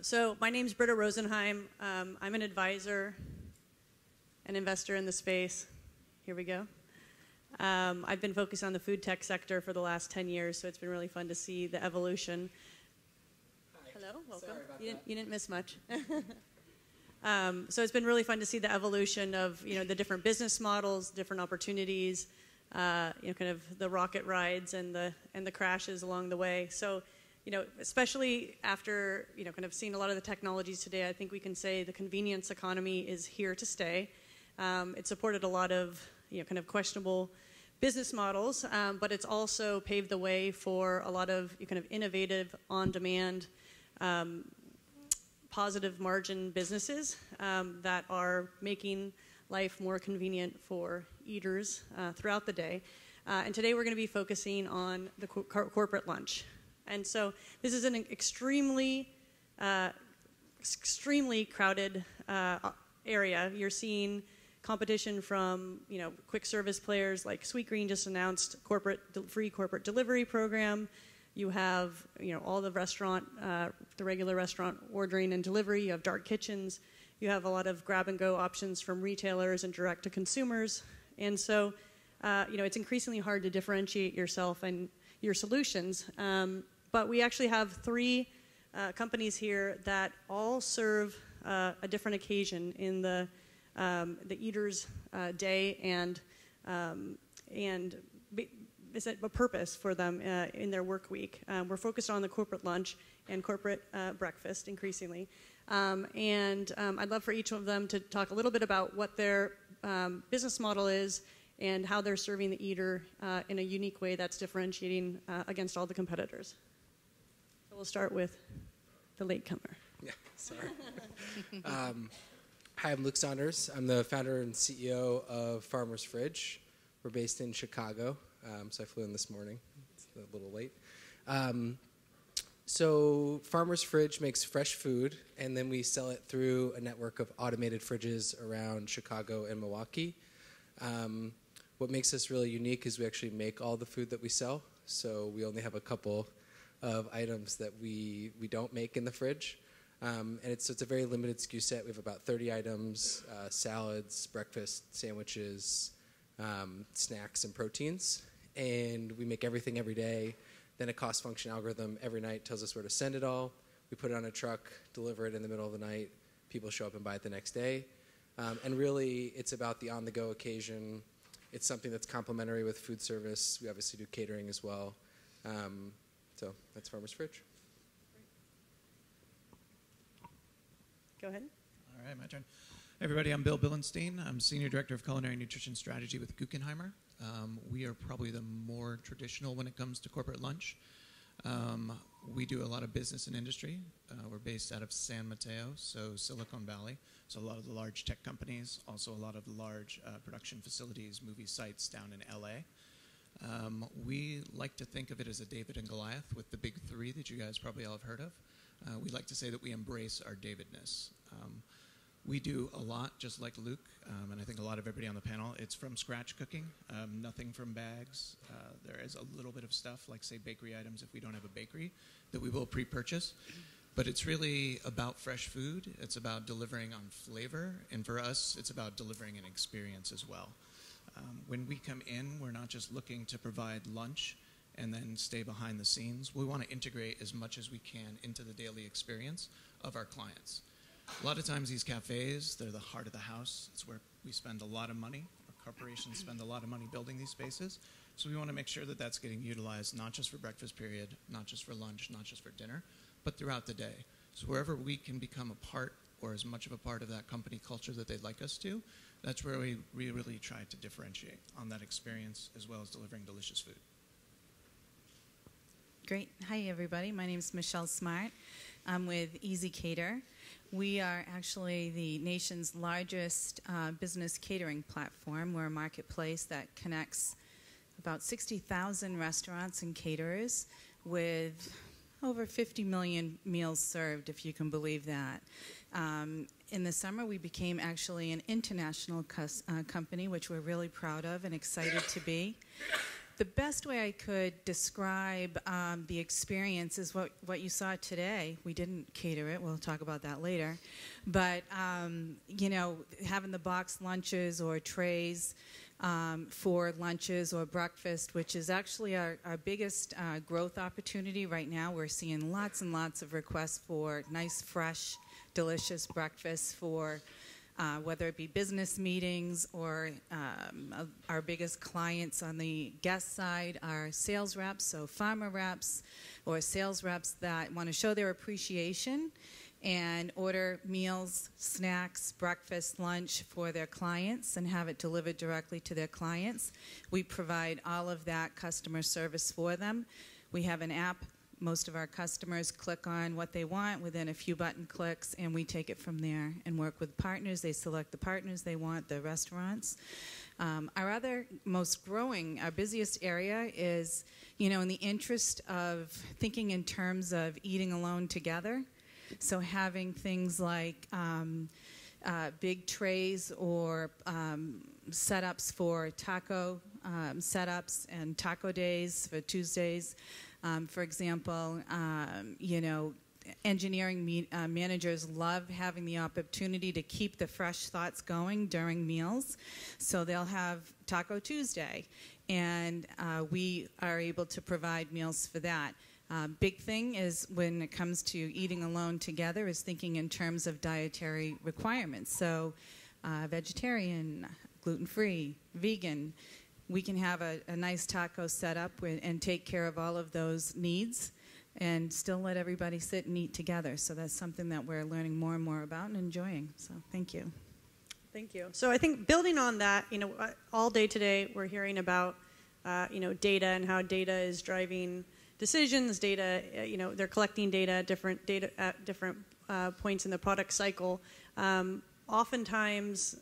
So my name's Brita Rosenheim. I'm an advisor, an investor in the space. Here we go. I've been focused on the food tech sector for the last 10 years, so it's been really fun to see the evolution. Hi. Hello, welcome. Sorry about You didn't miss much. So it's been really fun to see the evolution of the different business models, different opportunities, kind of the rocket rides and the crashes along the way. So especially after kind of seeing a lot of the technologies today, I think we can say the convenience economy is here to stay. It supported a lot of kind of questionable business models, but it's also paved the way for a lot of kind of innovative, on-demand, positive margin businesses that are making life more convenient for eaters throughout the day. And today we're going to be focusing on the corporate lunch. And so this is an extremely crowded area. You're seeing competition from quick service players like Sweetgreen just announced free corporate delivery program. You have all the regular restaurant ordering and delivery. You have dark kitchens. You have a lot of grab and go options from retailers and direct to consumers. And so it's increasingly hard to differentiate yourself and your solutions. But we actually have three companies here that all serve a different occasion in the eater's day and is a purpose for them in their work week. We're focused on the corporate lunch and corporate breakfast increasingly. And I'd love for each of them to talk a little bit about what their business model is and how they're serving the eater in a unique way that's differentiating against all the competitors. So we'll start with the latecomer. Yeah, sorry. Hi, I'm Luke Saunders. I'm the founder and CEO of Farmer's Fridge. We're based in Chicago, so I flew in this morning. It's a little late. So Farmer's Fridge makes fresh food, and then we sell it through a network of automated fridges around Chicago and Milwaukee. What makes us really unique is we actually make all the food that we sell, so we only have a couple of items that we don't make in the fridge. And it's a very limited SKU set. We have about 30 items, salads, breakfast, sandwiches, snacks, and proteins. And we make everything every day. Then a cost function algorithm every night tells us where to send it all. We put it on a truck, deliver it in the middle of the night. People show up and buy it the next day. And really, it's about the on-the-go occasion. It's something that's complementary with food service. We obviously do catering as well. So that's Farmer's Fridge. Go ahead. All right, my turn. Hey everybody, I'm Bill Billenstein. I'm Senior Director of Culinary Nutrition Strategy with Guckenheimer. We are probably the more traditional when it comes to corporate lunch. We do a lot of business and industry. We're based out of San Mateo, so Silicon Valley. So a lot of the large tech companies, also a lot of the large production facilities, movie sites down in LA. We like to think of it as a David and Goliath with the big three that you guys probably all have heard of. We like to say that we embrace our Davidness. We do a lot, just like Luke, and I think a lot of everybody on the panel. It's from scratch cooking, nothing from bags. There is a little bit of stuff, like, say, bakery items if we don't have a bakery, that we will pre-purchase. But it's really about fresh food. It's about delivering on flavor. And for us, it's about delivering an experience as well. When we come in, we're not just looking to provide lunch and then stay behind the scenes. We want to integrate as much as we can into the daily experience of our clients. A lot of times these cafes, they're the heart of the house. It's where we spend a lot of money. Our corporations spend a lot of money building these spaces. So we want to make sure that that's getting utilized not just for breakfast period, not just for lunch, not just for dinner, but throughout the day. So wherever we can become a part or as much of a part of that company culture that they'd like us to, that's where we really try to differentiate on that experience as well as delivering delicious food. Great. Hi, everybody. My name is Michele Smart. I'm with EZCater. We are actually the nation's largest business catering platform. We're a marketplace that connects about 60,000 restaurants and caterers with over 50 million meals served, if you can believe that. In the summer, we became actually an international company, which we're really proud of and excited to be. The best way I could describe the experience is what you saw today. We didn't cater it. We'll talk about that later. But, you know, having the boxed lunches or trays for lunches or breakfast, which is actually our biggest growth opportunity right now. We're seeing lots and lots of requests for nice, fresh, delicious breakfasts for whether it be business meetings or our biggest clients on the guest side are sales reps, so farmer reps or sales reps that want to show their appreciation and order meals, snacks, breakfast, lunch for their clients and have it delivered directly to their clients. We provide all of that customer service for them. We have an app. Most of our customers click on what they want within a few button clicks, and we take it from there and work with partners. They select the partners they want, the restaurants. Our other most growing, our busiest area is, you know, in the interest of thinking in terms of eating alone together. So having things like big trays or setups for taco setups and taco days for Tuesdays. For example, you know, engineering managers love having the opportunity to keep the fresh thoughts going during meals. So they'll have Taco Tuesday, and we are able to provide meals for that. Big thing is when it comes to eating alone together is thinking in terms of dietary requirements. So vegetarian, gluten-free, vegan. We can have a nice taco set up and take care of all of those needs and still let everybody sit and eat together. So that's something that we're learning more and more about and enjoying. So thank you. Thank you. So I think building on that, you know, all day today we're hearing about, you know, data and how data is driving decisions. Data, you know, they're collecting data at different points in the product cycle. Oftentimes,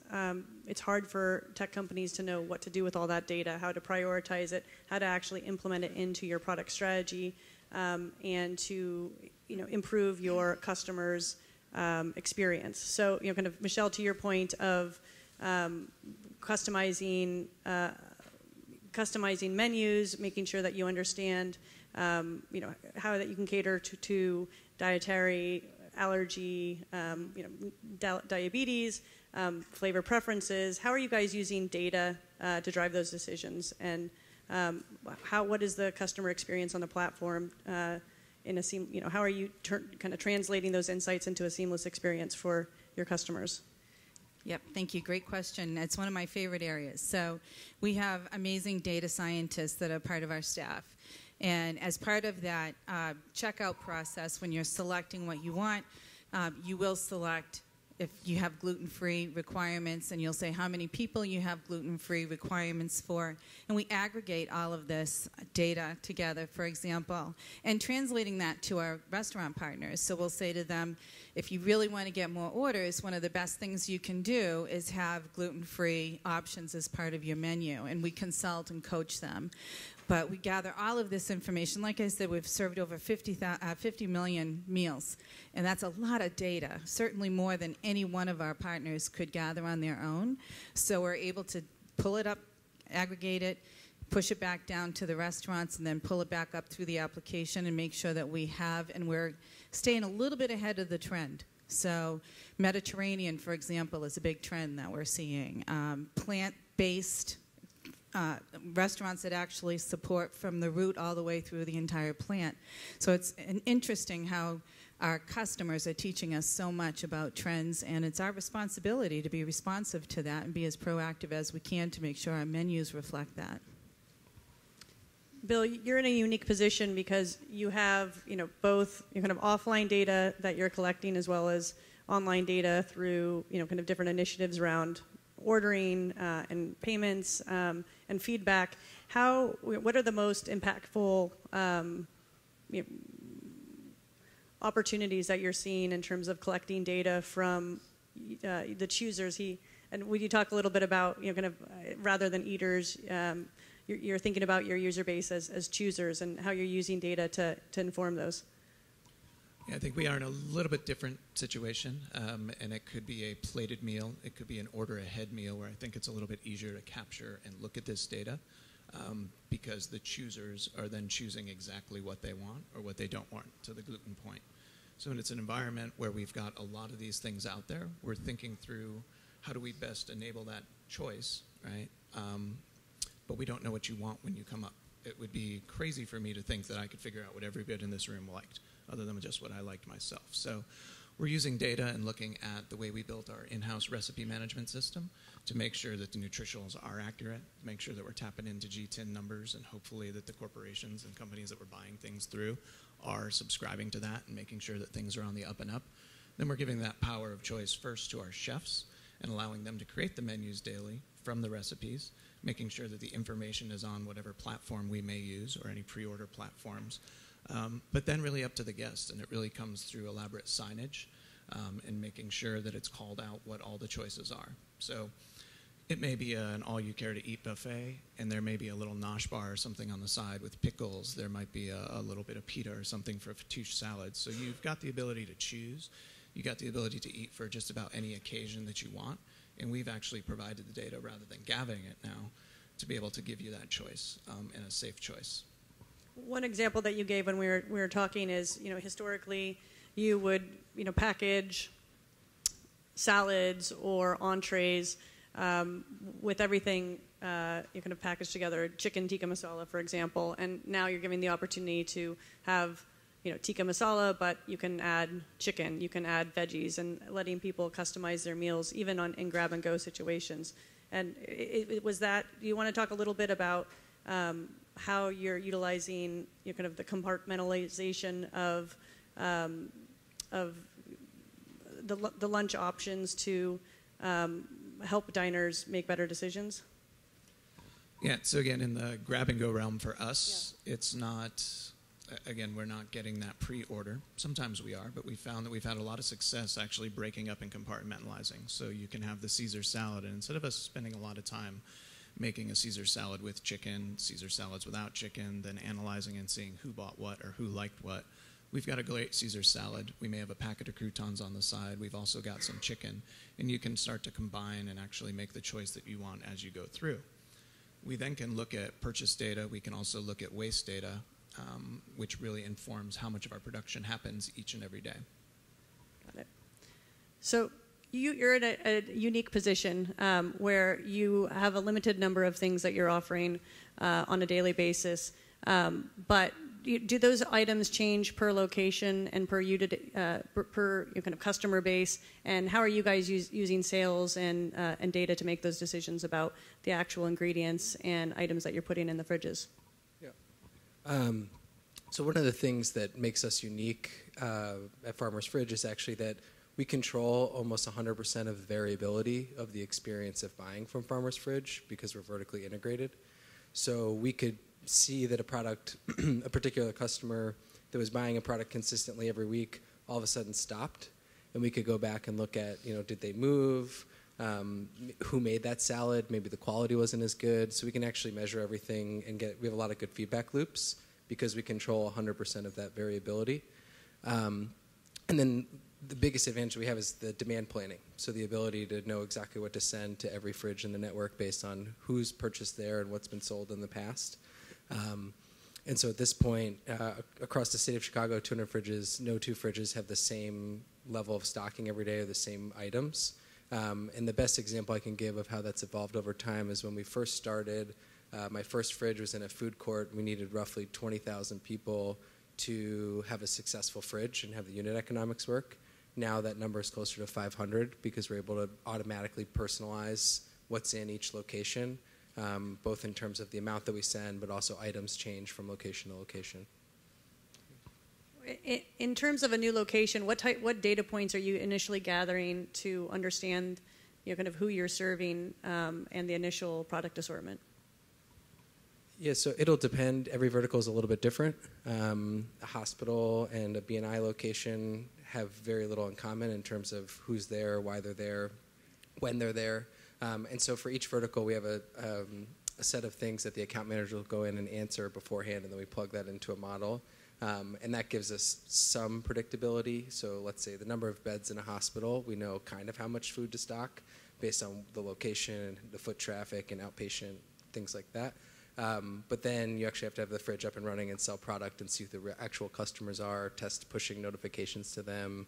it's hard for tech companies to know what to do with all that data, how to prioritize it, how to actually implement it into your product strategy, and to, you know, improve your customers' experience. So, you know, kind of Michele, to your point of customizing menus, making sure that you understand, you know, how that you can cater to dietary, allergy, you know, diabetes, flavor preferences. How are you guys using data to drive those decisions? And what is the customer experience on the platform? You know, how are you kind of translating those insights into a seamless experience for your customers? Yep, thank you. Great question. It's one of my favorite areas. So we have amazing data scientists that are part of our staff. And as part of that checkout process, when you're selecting what you want, you will select if you have gluten-free requirements, and you'll say how many people you have gluten-free requirements for. And we aggregate all of this data together, for example, and translating that to our restaurant partners. So we'll say to them, if you really want to get more orders, one of the best things you can do is have gluten-free options as part of your menu. And we consult and coach them. But we gather all of this information. Like I said, we've served over 50 million meals, and that's a lot of data, certainly more than any one of our partners could gather on their own. So we're able to pull it up, aggregate it, push it back down to the restaurants, and then pull it back up through the application and make sure that we have, and we're staying a little bit ahead of the trend. So Mediterranean, for example, is a big trend that we're seeing. Plant-based restaurants that actually support from the root all the way through the entire plant. So it's interesting how our customers are teaching us so much about trends, and it's our responsibility to be responsive to that and be as proactive as we can to make sure our menus reflect that. Bill, you're in a unique position because you have, you know, both kind of offline data that you're collecting as well as online data through, you know, kind of different initiatives around ordering and payments and feedback. What are the most impactful you know, opportunities that you're seeing in terms of collecting data from the choosers? And would you talk a little bit about, you know, kind of rather than eaters, you're thinking about your user base as choosers and how you're using data to inform those? Yeah, I think we are in a little bit different situation, and it could be a plated meal. It could be an order-ahead meal where I think it's a little bit easier to capture and look at this data. because the choosers are then choosing exactly what they want or what they don't want, to the gluten point. So it's an environment where we've got a lot of these things out there. We're thinking through how do we best enable that choice, right? But we don't know what you want when you come up. It would be crazy for me to think that I could figure out what everybody in this room liked, other than just what I liked myself. So we're using data and looking at the way we built our in-house recipe management system to make sure that the nutritionals are accurate, to make sure that we're tapping into G10 numbers, and hopefully that the corporations and companies that we're buying things through are subscribing to that and making sure that things are on the up and up. Then we're giving that power of choice first to our chefs and allowing them to create the menus daily from the recipes, making sure that the information is on whatever platform we may use or any pre-order platforms. But then really up to the guest, and it really comes through elaborate signage and making sure that it's called out what all the choices are. So it may be an all-you-care-to-eat buffet, and there may be a little nosh bar or something on the side with pickles. There might be a little bit of pita or something for fattoush salads. So you've got the ability to choose. You've got the ability to eat for just about any occasion that you want. And we've actually provided the data rather than gathering it now to be able to give you that choice and a safe choice. One example that you gave when we were talking is, historically you would, package salads or entrees with everything you kind of package together, chicken tikka masala, for example, and now you're giving the opportunity to have, tikka masala, but you can add chicken, you can add veggies, and letting people customize their meals even in grab-and-go situations. And it was that. Do you want to talk a little bit about how you're utilizing kind of the compartmentalization of the lunch options to help diners make better decisions? Yeah, so again, in the grab-and-go realm for us, it's not, again, we're not getting that pre-order. Sometimes we are, but we found that we've had a lot of success actually breaking up and compartmentalizing. So you can have the Caesar salad, and instead of us spending a lot of time making a Caesar salad with chicken, Caesar salads without chicken, then analyzing and seeing who bought what or who liked what, we've got a great Caesar salad. We may have a packet of croutons on the side. We've also got some chicken. And you can start to combine and actually make the choice that you want as you go through. We then can look at purchase data. We can also look at waste data, which really informs how much of our production happens each and every day. Got it. So you're in a unique position where you have a limited number of things that you're offering on a daily basis, but do those items change per location and per your kind of customer base? And how are you guys using sales and data to make those decisions about the actual ingredients and items that you're putting in the fridges? Yeah. So one of the things that makes us unique at Farmer's Fridge is actually that we control almost 100% of the variability of the experience of buying from Farmer's Fridge because we're vertically integrated. So we could see that a product, a particular customer that was buying a product consistently every week, all of a sudden stopped, and we could go back and look at, did they move, who made that salad, maybe the quality wasn't as good, so we can actually measure everything and we have a lot of good feedback loops because we control 100% of that variability. And then the biggest advantage we have is the demand planning, so the ability to know exactly what to send to every fridge in the network based on who's purchased there and what's been sold in the past. And so at this point, across the state of Chicago, 200 fridges, no two fridges have the same level of stocking every day or the same items. And the best example I can give of how that's evolved over time is when we first started, my first fridge was in a food court. We needed roughly 20,000 people to have a successful fridge and have the unit economics work. Now that number is closer to 500 because we're able to automatically personalize what's in each location. Both in terms of the amount that we send, but also items change from location to location. In terms of a new location, what data points are you initially gathering to understand, kind of who you're serving and the initial product assortment? Yeah, so it'll depend. Every vertical is a little bit different. A hospital and a B&I location have very little in common in terms of who's there, why they're there, when they're there. And so for each vertical, we have a set of things that the account manager will go in and answer beforehand, and then we plug that into a model. And that gives us some predictability. So let's say the number of beds in a hospital, we know kind of how much food to stock based on the location, the foot traffic, and outpatient, things like that. But then you actually have to have the fridge up and running and sell product and see who the actual customers are, test pushing notifications to them,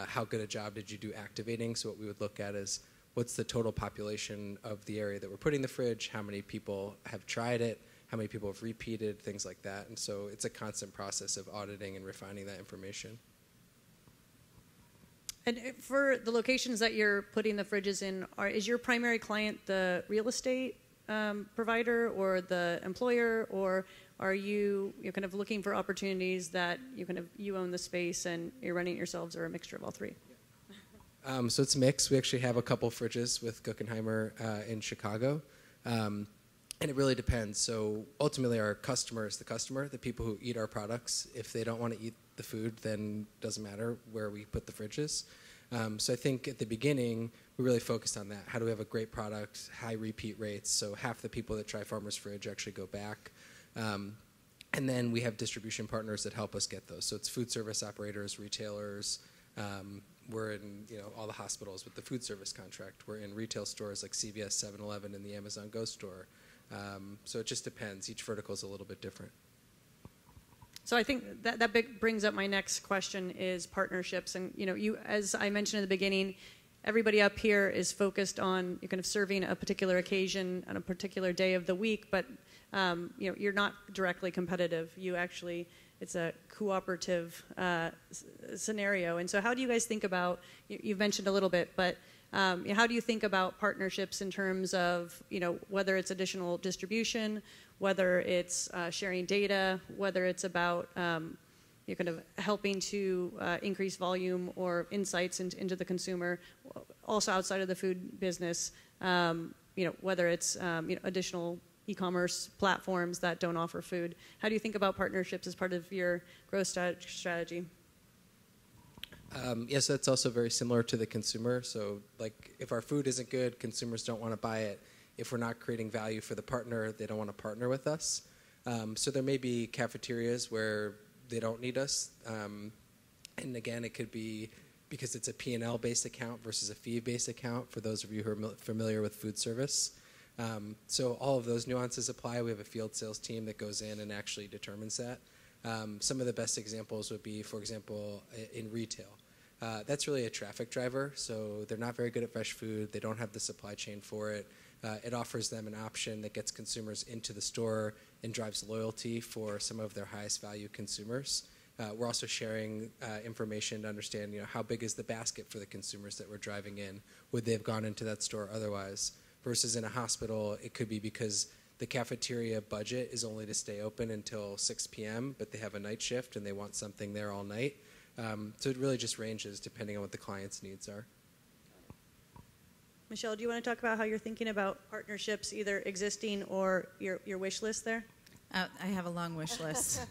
how good a job did you do activating. So what we would look at is what's the total population of the area that we're putting the fridge, how many people have tried it, how many people have repeated, things like that. And so it's a constant process of auditing and refining that information. And for the locations that you're putting the fridges in, is your primary client the real estate provider or the employer, or are you're kind of looking for opportunities that you own the space and you're running it yourselves, or a mixture of all three? So it's mixed. We actually have a couple fridges with Guckenheimer in Chicago. And it really depends. So ultimately our customer is the customer, the people who eat our products. If they don't want to eat the food, then it doesn't matter where we put the fridges. So I think at the beginning, we really focused on that. How do we have a great product, high repeat rates, so half the people that try Farmer's Fridge actually go back. And then we have distribution partners that help us get those. So it's food service operators, retailers. We're in all the hospitals with the food service contract. We're in retail stores like CVS, 7-Eleven, and the Amazon Go store. So it just depends. Each vertical is a little bit different. So I think that brings up my next question is partnerships. And you, as I mentioned in the beginning, everybody up here is focused on kind of serving a particular occasion on a particular day of the week, but you're not directly competitive. It's a cooperative scenario. And so how do you guys think about, you've mentioned a little bit, but how do you think about partnerships in terms of, whether it's additional distribution, whether it's sharing data, whether it's about kind of helping to increase volume or insights into the consumer, also outside of the food business, whether it's additional e-commerce platforms that don't offer food. How do you think about partnerships as part of your growth strategy? Yes, that's also very similar to the consumer. So like if our food isn't good, consumers don't want to buy it. If we're not creating value for the partner, they don't want to partner with us. So there may be cafeterias where they don't need us. And again, it could be because it's a P&L based account versus a fee based account for those of you who are familiar with food service. So all of those nuances apply. We have a field sales team that goes in and actually determines that. Some of the best examples would be, for example, in retail. That's really a traffic driver. So they're not very good at fresh food. They don't have the supply chain for it. It offers them an option that gets consumers into the store and drives loyalty for some of their highest value consumers. We're also sharing information to understand, how big is the basket for the consumers that we're driving in? Would they have gone into that store otherwise? Versus in a hospital, it could be because the cafeteria budget is only to stay open until 6 p.m., but they have a night shift and they want something there all night. So it really just ranges depending on what the client's needs are. Michele, do you want to talk about how you're thinking about partnerships, either existing or your wish list there? I have a long wish list.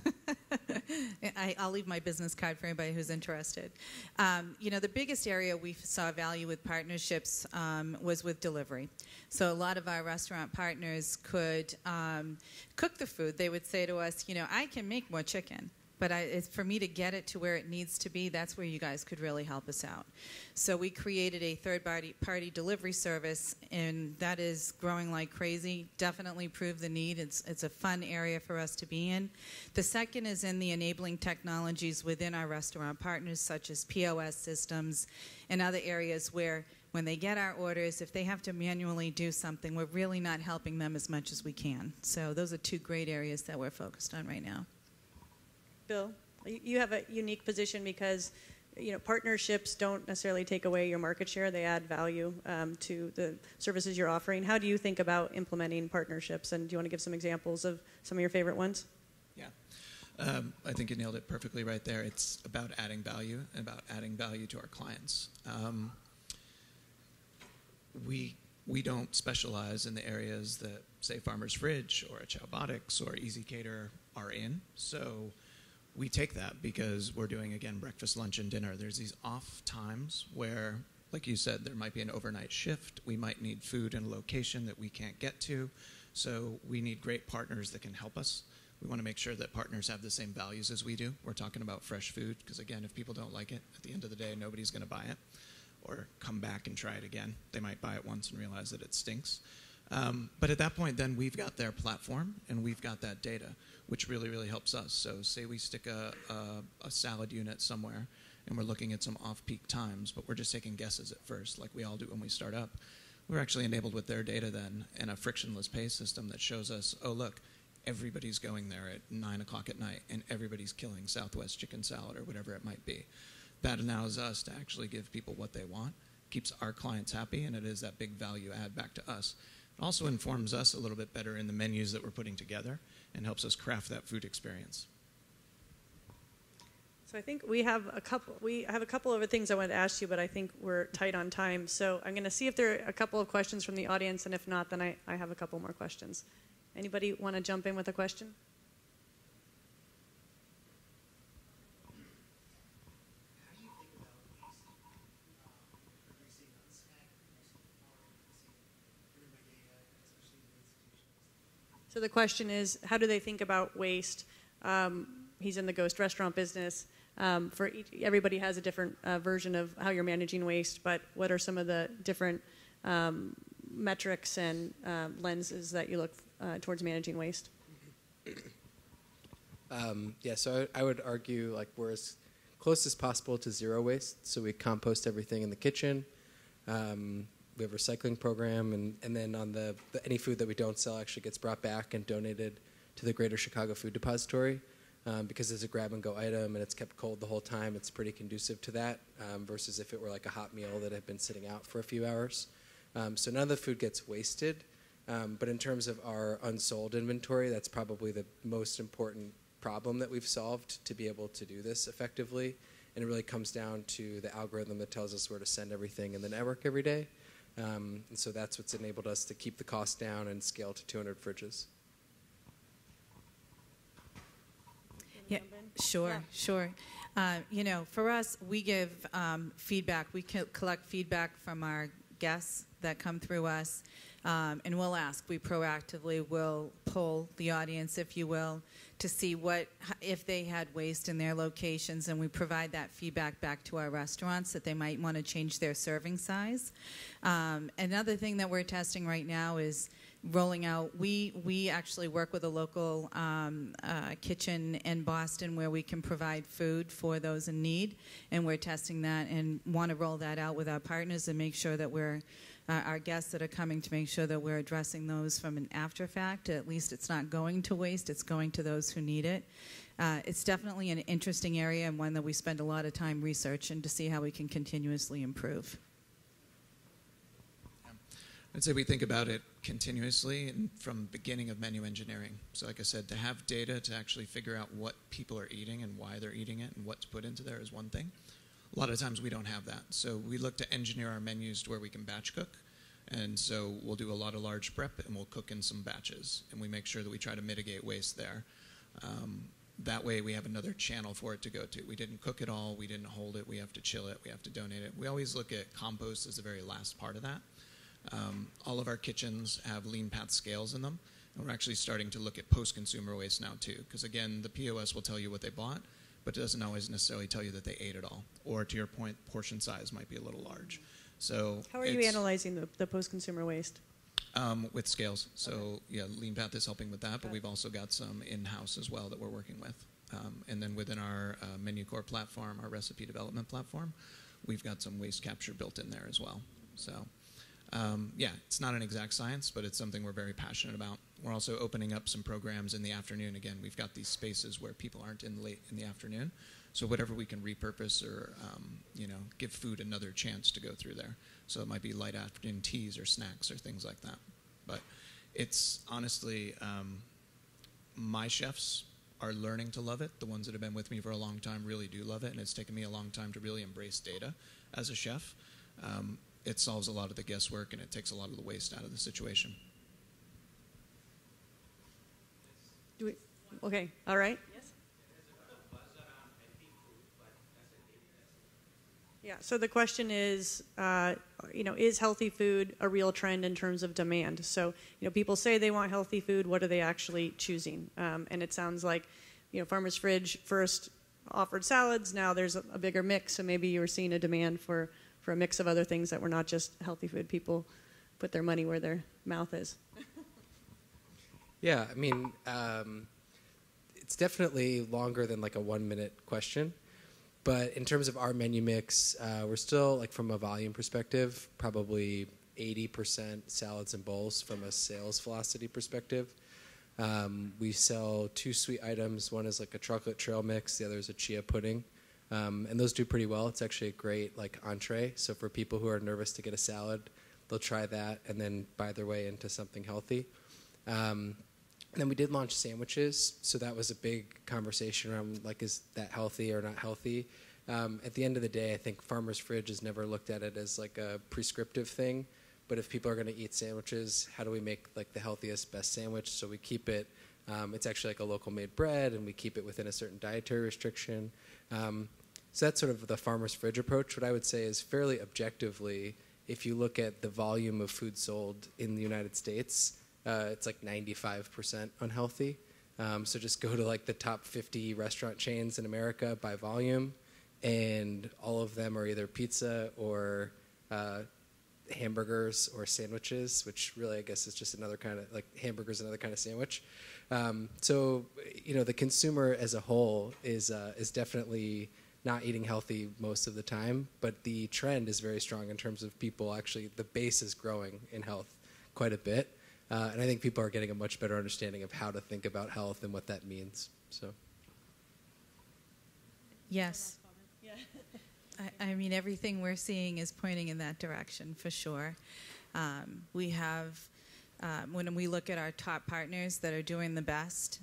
I'll leave my business card for anybody who's interested. The biggest area we saw value with partnerships was with delivery. So a lot of our restaurant partners could cook the food. They would say to us, I can make more chicken, but for me to get it to where it needs to be, that's where you guys could really help us out. So we created a third-party delivery service, and that is growing like crazy. Definitely proved the need. It's a fun area for us to be in. The second is in the enabling technologies within our restaurant partners, such as POS systems and other areas where when they get our orders, if they have to manually do something, we're really not helping them as much as we can. So those are two great areas that we're focused on right now. Bill, you have a unique position because partnerships don't necessarily take away your market share. They add value to the services you're offering. How do you think about implementing partnerships? And do you want to give some examples of some of your favorite ones? Yeah. I think you nailed it perfectly right there. It's about adding value and about adding value to our clients. We don't specialize in the areas that, say, Farmer's Fridge or a Chowbotics or EZCater are in. So we take that because we're doing, again, breakfast, lunch, and dinner. There's these off times where, like you said, there might be an overnight shift. We might need food in a location that we can't get to. So we need great partners that can help us. We want to make sure that partners have the same values as we do. We're talking about fresh food because, again, if people don't like it, at the end of the day, nobody's going to buy it or come back and try it again. They might buy it once and realize that it stinks. But at that point, then we've got their platform and we've got that data, which really, really helps us. So say we stick a salad unit somewhere and we're looking at some off-peak times, but we're just taking guesses at first, like we all do when we start up. We're actually enabled with their data then and a frictionless pay system that shows us, oh, look, everybody's going there at 9 o'clock at night and everybody's killing Southwest chicken salad or whatever it might be. That allows us to actually give people what they want, keeps our clients happy, and it is that big value add back to us. It also informs us a little bit better in the menus that we're putting together and helps us craft that food experience. So I think we have a couple of other things I wanted to ask you, but I think we're tight on time. So I'm going to see if there are a couple of questions from the audience, and if not, then I have a couple more questions. Anybody want to jump in with a question? So the question is, how do they think about waste? He's in the ghost restaurant business. Everybody has a different version of how you're managing waste, but what are some of the different metrics and lenses that you look towards managing waste? So I would argue like we're as close as possible to zero waste. So we compost everything in the kitchen. We have a recycling program, and then on any food that we don't sell actually gets brought back and donated to the Greater Chicago Food Depository. Because it's a grab-and-go item and it's kept cold the whole time, it's pretty conducive to that versus if it were like a hot meal that had been sitting out for a few hours. So none of the food gets wasted, but in terms of our unsold inventory, that's probably the most important problem that we've solved to be able to do this effectively. And it really comes down to the algorithm that tells us where to send everything in the network every day. And so that's what's enabled us to keep the cost down and scale to 200 fridges. Yeah, sure. For us, we give feedback. We collect feedback from our guests that come through us, and we'll ask. We proactively will poll the audience, if you will, to see if they had waste in their locations, and we provide that feedback back to our restaurants that they might want to change their serving size. Another thing that we're testing right now is rolling out. We actually work with a local kitchen in Boston where we can provide food for those in need, and we're testing that and want to roll that out with our partners and make sure that we're our guests that are coming to make sure that we're addressing those from an after fact. At least it's not going to waste, it's going to those who need it. It's definitely an interesting area and one that we spend a lot of time researching to see how we can continuously improve. I'd say we think about it continuously and from beginning of menu engineering. So like I said, to have data to actually figure out what people are eating and why they're eating it and what to put into there is one thing. A lot of times we don't have that. So we look to engineer our menus to where we can batch cook. And so we'll do a lot of large prep and we'll cook in some batches. And we make sure that we try to mitigate waste there. That way we have another channel for it to go to. We didn't cook it all, we didn't hold it, we have to chill it, we have to donate it. We always look at compost as the very last part of that. All of our kitchens have lean path scales in them, and we're actually starting to look at post-consumer waste now too, because again, the POS will tell you what they bought, but it doesn't always necessarily tell you that they ate it all. Or to your point, portion size might be a little large. So how are you analyzing the post-consumer waste? With scales. So okay. Yeah, lean path is helping with that, but we've also got some in-house as well that we're working with. And then within our menu core platform, our recipe development platform, we've got some waste capture built in there as well. So it's not an exact science, but it's something we're very passionate about. We're also opening up some programs in the afternoon. Again, we've got these spaces where people aren't in late in the afternoon. So whatever we can repurpose or give food another chance to go through there. So it might be light afternoon teas or snacks or things like that. But it's honestly, my chefs are learning to love it. The ones that have been with me for a long time really do love it, and it's taken me a long time to really embrace data as a chef. It solves a lot of the guesswork, and it takes a lot of the waste out of the situation. Okay, all right. Yes? Yeah, so the question is, is healthy food a real trend in terms of demand? So, people say they want healthy food. What are they actually choosing? And it sounds like, Farmer's Fridge first offered salads. Now there's a bigger mix, so maybe you were seeing a demand for a mix of other things that were not just healthy food. People put their money where their mouth is. Yeah, I mean, it's definitely longer than like a 1-minute question. But in terms of our menu mix, we're still, like from a volume perspective, probably 80% salads and bowls from a sales velocity perspective. We sell 2 sweet items. One is like a chocolate trail mix. The other is a chia pudding. And those do pretty well. It's actually a great like entree. So for people who are nervous to get a salad, they'll try that and then buy their way into something healthy. And then we did launch sandwiches. So that was a big conversation around like, is that healthy or not healthy? At the end of the day, I think Farmer's Fridge has never looked at it as like a prescriptive thing. But if people are going to eat sandwiches, how do we make like the healthiest, best sandwich? So we keep it, it's actually like a local made bread, and we keep it within a certain dietary restriction. So that's sort of the Farmer's Fridge approach. What I would say is fairly objectively, if you look at the volume of food sold in the United States, it's like 95% unhealthy. So just go to like the top 50 restaurant chains in America by volume, and all of them are either pizza or hamburgers or sandwiches, which really I guess is just another kind of like hamburgers, another kind of sandwich. So you know, the consumer as a whole is definitely not eating healthy most of the time, but the trend is very strong in terms of people actually, the base is growing in health quite a bit. And I think people are getting a much better understanding of how to think about health and what that means. So. Yes. I mean, everything we're seeing is pointing in that direction for sure. We have, when we look at our top partners that are doing the best,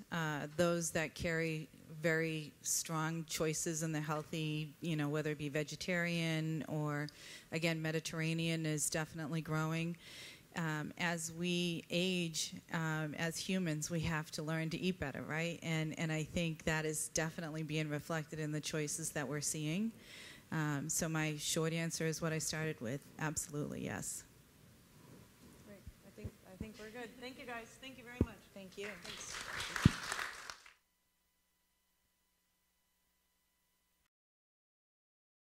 those that carry very strong choices in the healthy, you know, whether it be vegetarian or, again, Mediterranean is definitely growing. As we age, as humans, we have to learn to eat better, right? And I think that is definitely being reflected in the choices that we're seeing. So my short answer is what I started with. Absolutely, yes. Great. I think we're good. Thank you, guys. Thank you very much. Thank you. Thanks.